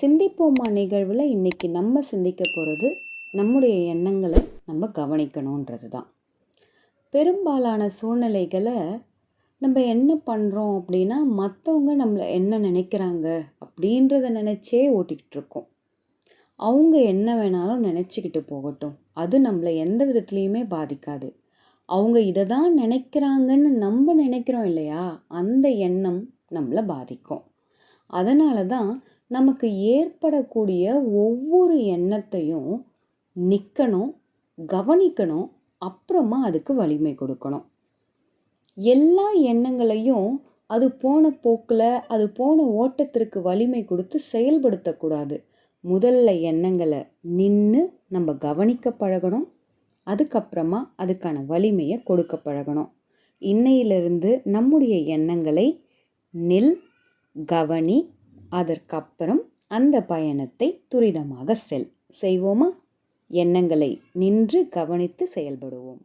சிந்திப்போமா நிகழ்வில் இன்றைக்கி நம்ம சிந்திக்க போகிறது நம்முடைய எண்ணங்களை நம்ம கவனிக்கணுன்றது தான். பெரும்பாலான சூழ்நிலைகளை நம்ம என்ன பண்ணுறோம் அப்படின்னா, மற்றவங்க நம்மளை என்ன நினைக்கிறாங்க அப்படின்றத நினச்சே ஓட்டிக்கிட்டு இருக்கோம். அவங்க என்ன வேணாலும் நினச்சிக்கிட்டு போகட்டும், அது நம்மளை எந்த விதத்துலேயுமே பாதிக்காது. அவங்க இதை தான் நினைக்கிறாங்கன்னு நம்ம நினைக்கிறோம் இல்லையா, அந்த எண்ணம் நம்மளை பாதிக்கும். அதனால தான் நமக்கு ஏற்படக்கூடிய ஒவ்வொரு எண்ணத்தையும் நிற்கணும், கவனிக்கணும், அப்புறமா அதுக்கு வலிமை கொடுக்கணும். எல்லா எண்ணங்களையும் அது போன போக்கில், அது போன ஓட்டத்திற்கு வலிமை கொடுத்து செயல்படுத்தக்கூடாது. முதல்ல எண்ணங்களை நின்று நம்ம கவனிக்க பழகணும். அதுக்கப்புறமா அதுக்கான வலிமையை கொடுக்க பழகணும். இன்னையிலிருந்து நம்முடைய எண்ணங்களை நில், கவனி, அதற்கப்புறம் அந்த பயணத்தை துரிதமாக செய்வோமா? எண்ணங்களை நின்று கவனித்து செயல்படுவோம்.